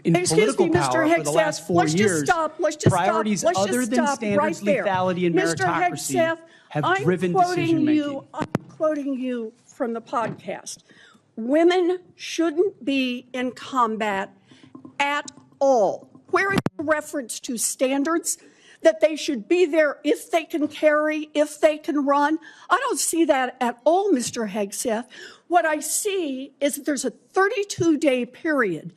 in Excuse political me, Mr. power for the last Hegseth, 4 let's years, just stop. Let's just priorities stop. Let's other just than stop standards, right there. lethality, and Mr. meritocracy Hegseth, have driven decision-making. I'm quoting you from the podcast. Women shouldn't be in combat at all. Where is the reference to standards? That they should be there if they can carry, if they can run? I don't see that at all, Mr. Hegseth. What I see is that there's a 32-day period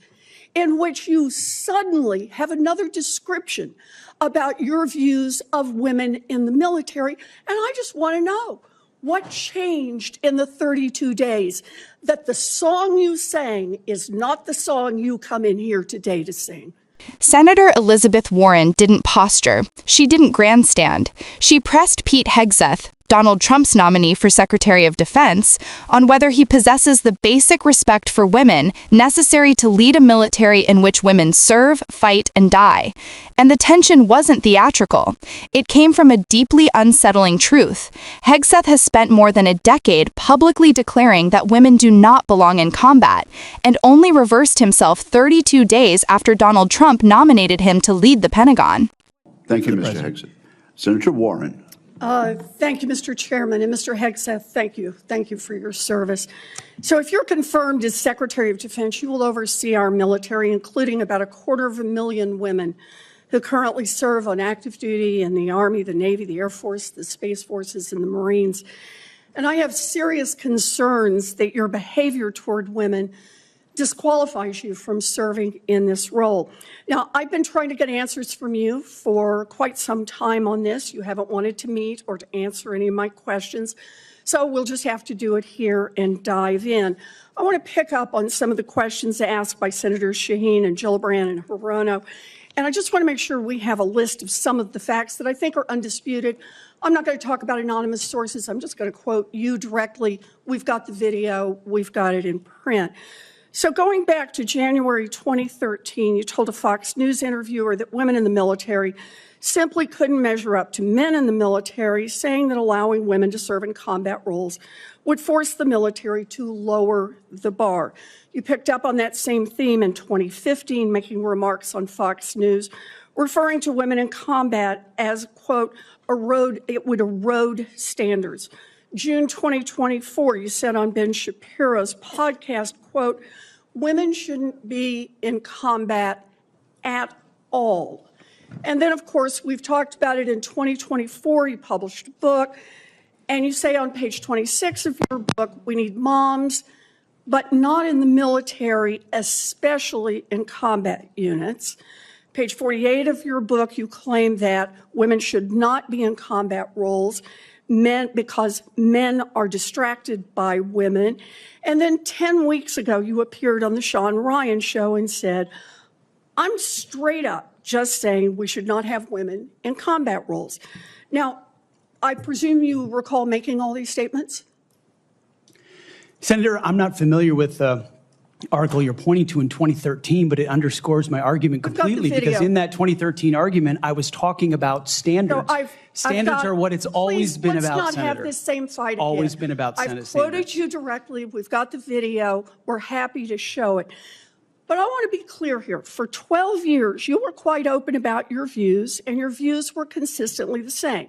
in which you suddenly have another description about your views of women in the military. And I just want to know, what changed in the 32 days that the song you sang is not the song you come in here today to sing? Senator Elizabeth Warren didn't posture. She didn't grandstand. She pressed Pete Hegseth, Donald Trump's nominee for Secretary of Defense, on whether he possesses the basic respect for women necessary to lead a military in which women serve, fight, and die. And the tension wasn't theatrical. It came from a deeply unsettling truth. Hegseth has spent more than a decade publicly declaring that women do not belong in combat, and only reversed himself 32 days after Donald Trump nominated him to lead the Pentagon. Thank you, Mr. Hegseth. Senator Warren. Thank you, Mr. Chairman. And Mr. Hegseth, thank you. Thank you for your service. So if you're confirmed as Secretary of Defense, you will oversee our military, including about 250,000 women who currently serve on active duty in the Army, the Navy, the Air Force, the Space Forces, and the Marines. And I have serious concerns that your behavior toward women disqualifies you from serving in this role. Now, I've been trying to get answers from you for quite some time on this. You haven't wanted to meet or to answer any of my questions, so we'll just have to do it here and dive in. I want to pick up on some of the questions asked by Senators Shaheen and Gillibrand and Hirono, and I just want to make sure we have a list of some of the facts that I think are undisputed. I'm not going to talk about anonymous sources. I'm just going to quote you directly. We've got the video. We've got it in print. So going back to January 2013, you told a Fox News interviewer that women in the military simply couldn't measure up to men in the military, saying that allowing women to serve in combat roles would force the military to lower the bar. You picked up on that same theme in 2015, making remarks on Fox News, referring to women in combat as, quote, it would erode standards. June 2024, you said on Ben Shapiro's podcast, quote, women shouldn't be in combat at all. And then, of course, we've talked about it in 2024. You published a book, and you say on page 26 of your book, we need moms, but not in the military, especially in combat units. Page 48 of your book, you claim that women should not be in combat roles because men are distracted by women. And then 10 weeks ago, you appeared on the Sean Ryan show and said, I'm straight up just saying we should not have women in combat roles. Now, I presume you recall making all these statements? Senator, I'm not familiar with the article you're pointing to in 2013, but it underscores my argument completely, because in that 2013 argument, I was talking about standards. So standards are what it's always been about, Let's not Senator. have this same fight again. Always been about Senate I've quoted standards. you directly. We've got the video. We're happy to show it. But I want to be clear here. For 12 years, you were quite open about your views, and your views were consistently the same.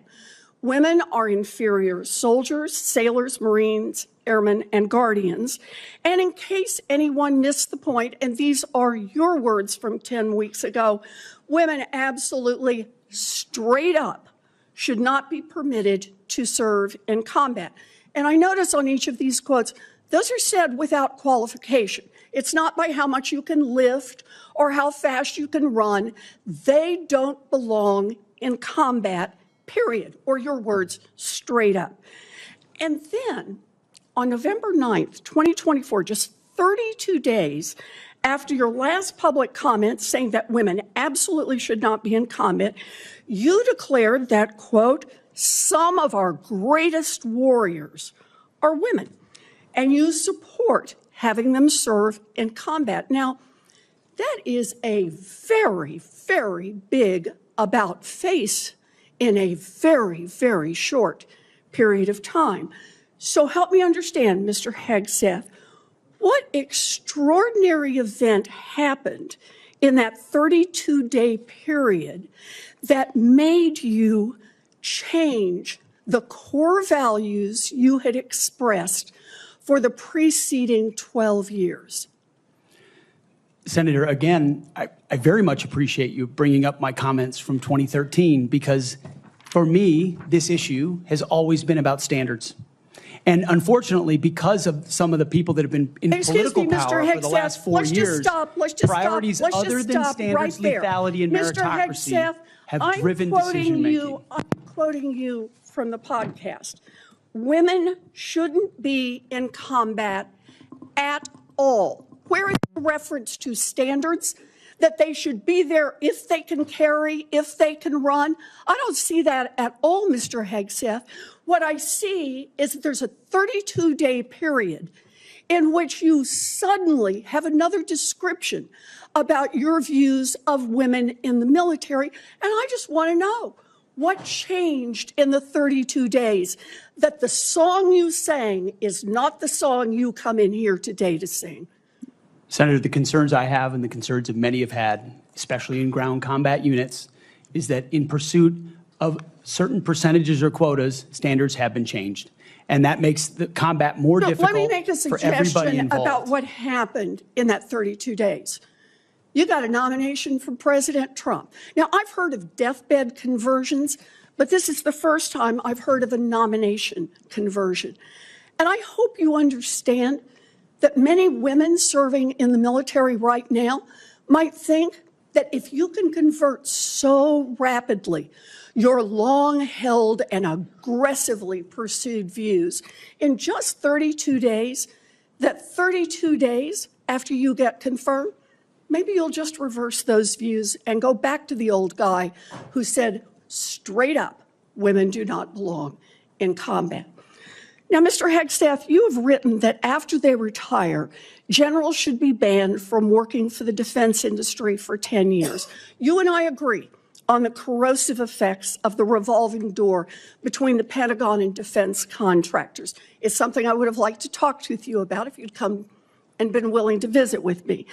Women are inferior soldiers, sailors, Marines, airmen, and guardians. And in case anyone missed the point, and these are your words from 10 weeks ago, women absolutely straight up should not be permitted to serve in combat. And I notice on each of these quotes, those are said without qualification. It's not by how much you can lift or how fast you can run. They don't belong in combat, period, or your words, straight up. And then on November 9th, 2024, just 32 days after your last public comment saying that women absolutely should not be in combat, you declared that, quote, some of our greatest warriors are women, and you support having them serve in combat. Now, that is a very, very big about face in a very, very short period of time. So help me understand, Mr. Hegseth, what extraordinary event happened in that 32-day period that made you change the core values you had expressed for the preceding 12 years? Senator, again, I very much appreciate you bringing up my comments from 2013 because for me, this issue has always been about standards. And unfortunately, because of some of the people that have been in political power for the last 4 years, priorities other than standards, lethality, and meritocracy have driven decision-making. I'm quoting you from the podcast. Women shouldn't be in combat at all. Where is the reference to standards? That they should be there if they can carry, if they can run? I don't see that at all, Mr. Hegseth. What I see is that there's a 32-day period in which you suddenly have another description about your views of women in the military. And I just want to know, what changed in the 32 days that the song you sang is not the song you come in here today to sing? Senator, the concerns I have and the concerns that many have had, especially in ground combat units, is that in pursuit of certain percentages or quotas, standards have been changed. And that makes the combat more difficult let me make a for everybody suggestion involved. about what happened in that 32 days. You got a nomination from President Trump. Now, I've heard of deathbed conversions, but this is the first time I've heard of a nomination conversion. And I hope you understand that many women serving in the military right now might think that if you can convert so rapidly your long-held and aggressively pursued views in just 32 days, that 32 days after you get confirmed, maybe you'll just reverse those views and go back to the old guy who said straight up, women do not belong in combat. Now, Mr. Hegseth, you have written that after they retire, generals should be banned from working for the defense industry for 10 years. You and I agree on the corrosive effects of the revolving door between the Pentagon and defense contractors. It's something I would have liked to talk with you about if you'd come and been willing to visit with me.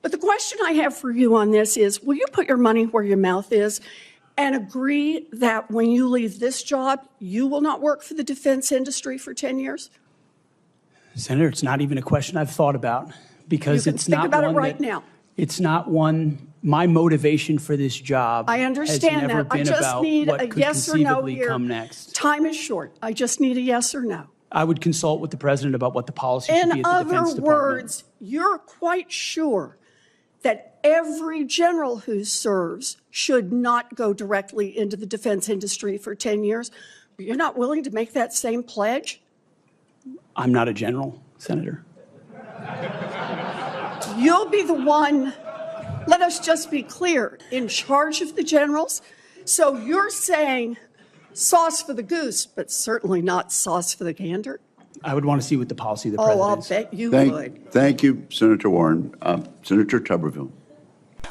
But the question I have for you on this is, will you put your money where your mouth is and agree that when you leave this job, you will not work for the defense industry for 10 years? Senator, it's not even a question I've thought about because it's not one think about it right now. It's not one, my motivation for this job I understand has never that. I been just about need what a could yes or no conceivably here. come next. Time is short. I just need a yes or no. I would consult with the president about what the policy should be In at the Defense other Department. words, you're quite sure that every general who serves should not go directly into the defense industry for 10 years. But you're not willing to make that same pledge? I'm not a general, Senator. You'll be the one, let us just be clear, in charge of the generals. So you're saying sauce for the goose, but certainly not sauce for the gander? I would want to see what the policy of the president Oh, is. I'll bet you would. Thank you, Senator Warren. Senator Tuberville.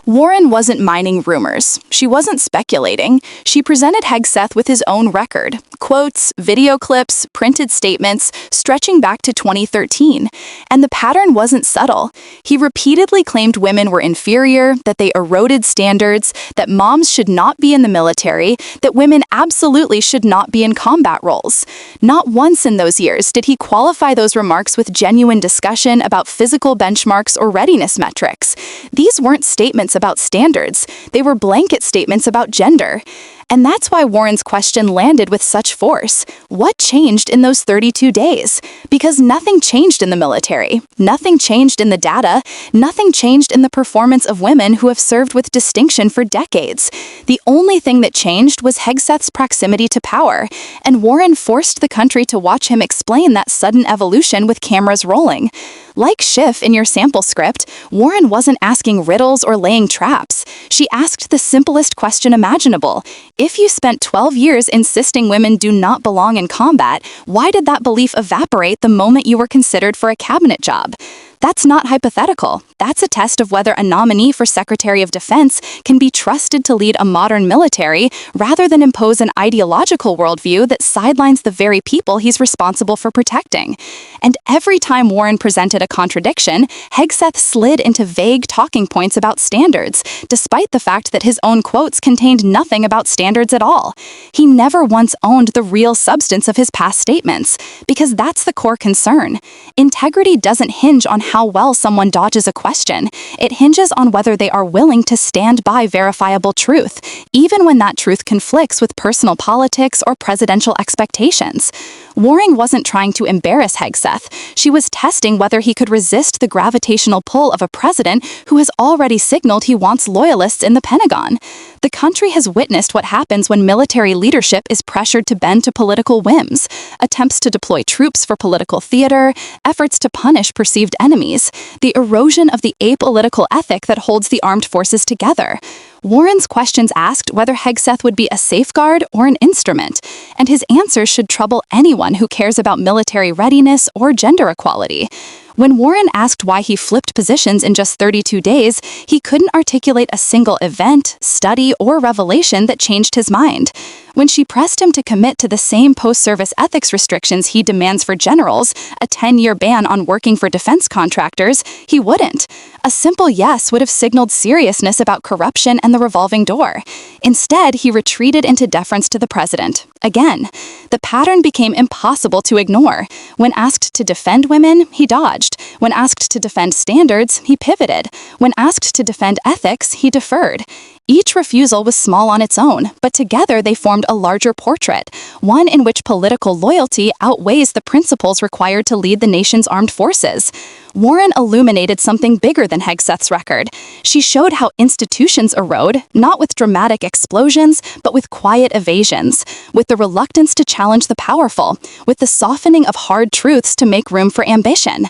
Warren wasn't mining rumors. She wasn't speculating. She presented Hegseth with his own record. Quotes, video clips, printed statements, stretching back to 2013. And the pattern wasn't subtle. He repeatedly claimed women were inferior, that they eroded standards, that moms should not be in the military, that women absolutely should not be in combat roles. Not once in those years did he qualify those remarks with genuine discussion about physical benchmarks or readiness metrics. These weren't statements about standards. They were blanket statements about gender. And that's why Warren's question landed with such force. What changed in those 32 days? Because nothing changed in the military. Nothing changed in the data. Nothing changed in the performance of women who have served with distinction for decades. The only thing that changed was Hegseth's proximity to power. And Warren forced the country to watch him explain that sudden evolution with cameras rolling. Like Schiff in your sample script, Warren wasn't asking riddles or laying traps. She asked the simplest question imaginable. If you spent 12 years insisting women do not belong in combat, why did that belief evaporate the moment you were considered for a cabinet job? That's not hypothetical. That's a test of whether a nominee for Secretary of Defense can be trusted to lead a modern military rather than impose an ideological worldview that sidelines the very people he's responsible for protecting. And every time Warren presented a contradiction, Hegseth slid into vague talking points about standards, despite the fact that his own quotes contained nothing about standards at all. He never once owned the real substance of his past statements, because that's the core concern. Integrity doesn't hinge on how well someone dodges a question. It hinges on whether they are willing to stand by verifiable truth, even when that truth conflicts with personal politics or presidential expectations. Warren wasn't trying to embarrass Hegseth. She was testing whether he could resist the gravitational pull of a president who has already signaled he wants loyalists in the Pentagon. The country has witnessed what happens when military leadership is pressured to bend to political whims: attempts to deploy troops for political theater, efforts to punish perceived enemies, the erosion of the apolitical ethic that holds the armed forces together. Warren's questions asked whether Hegseth would be a safeguard or an instrument, and his answers should trouble anyone who cares about military readiness or gender equality. When Warren asked why he flipped positions in just 32 days, he couldn't articulate a single event, study, or revelation that changed his mind. When she pressed him to commit to the same post-service ethics restrictions he demands for generals, a 10-year ban on working for defense contractors, he wouldn't. A simple yes would have signaled seriousness about corruption and the revolving door. Instead, he retreated into deference to the president. Again, the pattern became impossible to ignore. When asked to defend women, he dodged. When asked to defend standards, he pivoted. When asked to defend ethics, he deferred. Each refusal was small on its own, but together they formed a larger portrait, one in which political loyalty outweighs the principles required to lead the nation's armed forces. Warren illuminated something bigger than Hegseth's record. She showed how institutions erode, not with dramatic explosions, but with quiet evasions, with the reluctance to challenge the powerful, with the softening of hard truths to make room for ambition.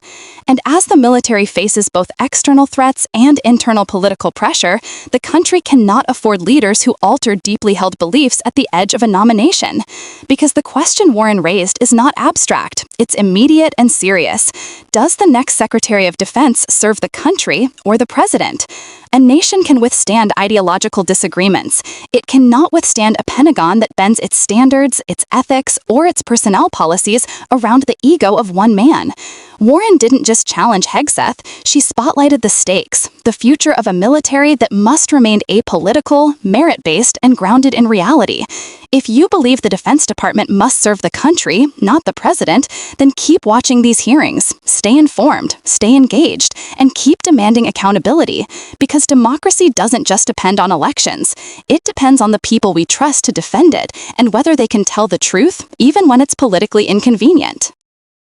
And as the military faces both external threats and internal political pressure, the country cannot afford leaders who alter deeply held beliefs at the edge of a nomination. Because the question Warren raised is not abstract, it's immediate and serious. Does the next Secretary of Defense serve the country or the president? A nation can withstand ideological disagreements. It cannot withstand a Pentagon that bends its standards, its ethics, or its personnel policies around the ego of one man. Warren didn't just challenge Hegseth, she spotlighted the stakes, the future of a military that must remain apolitical, merit-based, and grounded in reality. If you believe the Defense Department must serve the country, not the president, then keep watching these hearings, stay informed, stay engaged, and keep demanding accountability, because democracy doesn't just depend on elections. It depends on the people we trust to defend it, and whether they can tell the truth, even when it's politically inconvenient.